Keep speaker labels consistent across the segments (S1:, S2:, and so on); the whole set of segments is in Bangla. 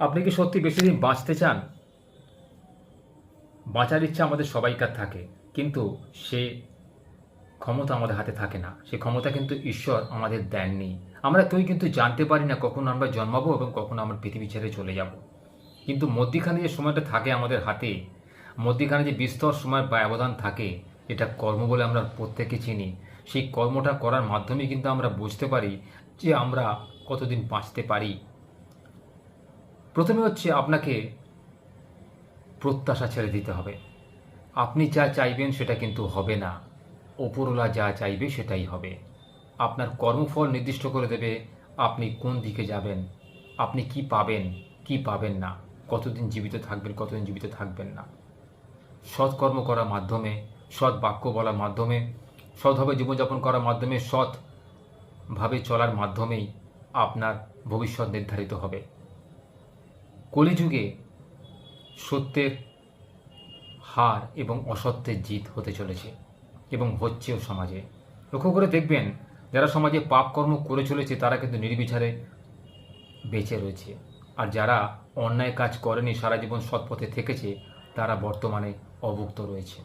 S1: আপনি কি সত্যি বেশি দিন বাঁচতে চান? বাঁচার ইচ্ছা আমাদের সবাইকার থাকে, কিন্তু সে ক্ষমতা আমাদের হাতে থাকে না। সে ক্ষমতা কিন্তু ঈশ্বর আমাদের দেননি। আমরা কেউই কিন্তু জানতে পারি না কখন আমরা জন্মাবো এবং কখন আমরা পৃথিবী ছেড়ে চলে যাব। কিন্তু মধ্যিখানে যে সময়টা থাকে আমাদের হাতে, মধ্যিখানে যে বিস্তর সময়ের ব্যবধান থাকে, এটা কর্ম বলে আমরা প্রত্যেকে চিনি। সেই কর্মটা করার মাধ্যমে কিন্তু আমরা বুঝতে পারি যে আমরা কতদিন বাঁচতে পারি। প্রথমে হচ্ছে আপনাকে প্রত্যাশা ছেড়ে দিতে হবে। আপনি যা চাইবেন সেটা কিন্তু হবে না। ওপরওয়ালা যা চাইবে সেটাই হবে। আপনার কর্মফল নির্দিষ্ট করে দেবে আপনি কোন দিকে যাবেন, আপনি কি পাবেন, কি পাবেন না, কতদিন জীবিত থাকবেন, কতদিন জীবিত থাকবেন না। সৎকর্ম করার মাধ্যমে, সৎ বাক্য বলার মাধ্যমে, সৎভাবে জীবনযাপন করার মাধ্যমে, সৎভাবে চলার মাধ্যমেই আপনার ভবিষ্যৎ নির্ধারিত হবে। কলিযুগে সত্যের হার এবং অসত্যের জিত হতে চলেছে এবং হচ্ছেও সমাজে। লক্ষ্য করে দেখবেন, যারা সমাজে পাপকর্ম করে চলেছে তারা কিন্তু নির্বিচারে বেঁচে রয়েছে, আর যারা অন্যায় কাজ করেনি, সারা জীবন সৎপথে থেকেছে, তারা বর্তমানে অভুক্ত রয়েছে।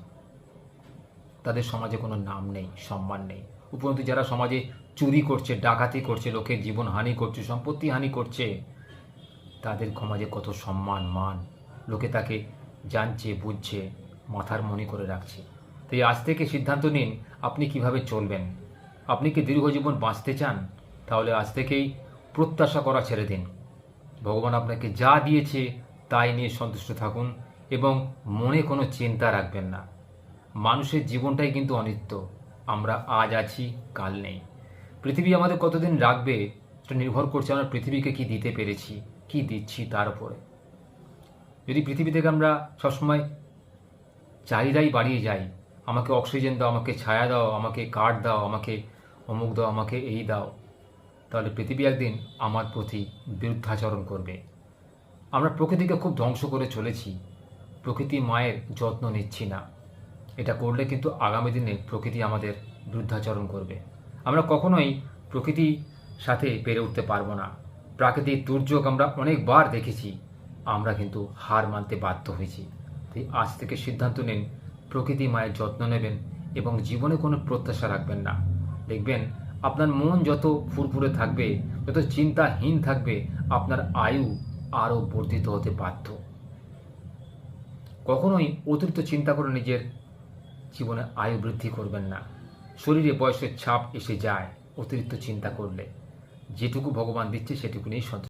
S1: তাদের সমাজে কোনো নাম নেই, সম্মান নেই। উপরন্তু যারা সমাজে চুরি করছে, ডাকাতি করছে, লোকের জীবন হানি করছে, সম্পত্তি হানি করছে, তাদের সমাজে কত সম্মান, মান, লোকে তাকে জানছে, বুঝছে, মাথার মনি করে রাখছে। তাই আজ থেকে সিদ্ধান্ত নিন আপনি কিভাবে চলবেন। আপনি কি দীর্ঘ জীবন বাঁচতে চান? তাহলে আজ থেকেই প্রত্যাশা করা ছেড়ে দিন। ভগবান আপনাকে যা দিয়েছে তাই নিয়ে সন্তুষ্ট থাকুন এবং মনে কোনো চিন্তা রাখবেন না। মানুষের জীবনটাই কিন্তু অনিত্য। আমরা আজ আছি, কাল নেই। পৃথিবী আমাদের কতদিন রাখবে সেটা নির্ভর করছে আমরা পৃথিবীকে কি দিতে পেরেছি, কি দিচ্ছি তার উপরে। যদি পৃথিবী থেকে আমরা সবসময় চাহিদাই বাড়িয়ে যাই, আমাকে অক্সিজেন দাও, আমাকে ছায়া দাও, আমাকে কাঠ দাও, আমাকে অমুক দাও, আমাকে এই দাও, তাহলে পৃথিবী একদিন আমার প্রতি বিরুদ্ধাচরণ করবে। আমরা প্রকৃতিকে খুব ধ্বংস করে চলেছি, প্রকৃতি মায়ের যত্ন নিচ্ছি না। এটা করলে কিন্তু আগামী দিনে প্রকৃতি আমাদের বিরুদ্ধাচরণ করবে। আমরা কখনোই প্রকৃতির সাথে পেরে উঠতে পারবো না। প্রাকৃতিক দুর্যোগ আমরা অনেকবার দেখেছি, আমরা কিন্তু হার মানতে বাধ্য হয়েছি। তাই আজ থেকে সিদ্ধান্ত নিন প্রকৃতি মায়ের যত্ন নেবেন এবং জীবনে কোনো প্রত্যাশা রাখবেন না। দেখবেন আপনার মন যত ফুরফুরে থাকবে, যত চিন্তাহীন থাকবে, আপনার আয়ু আরও বর্ধিত হতে বাধ্য। কখনোই অতিরিক্ত চিন্তা করে নিজের জীবনে আয়ু বৃদ্ধি করবেন না। শরীরে বয়সের ছাপ এসে যায় অতিরিক্ত চিন্তা করলে। যেটুকু ভগবান দিচ্ছে সেটুকু নিয়েই সন্তুষ্ট।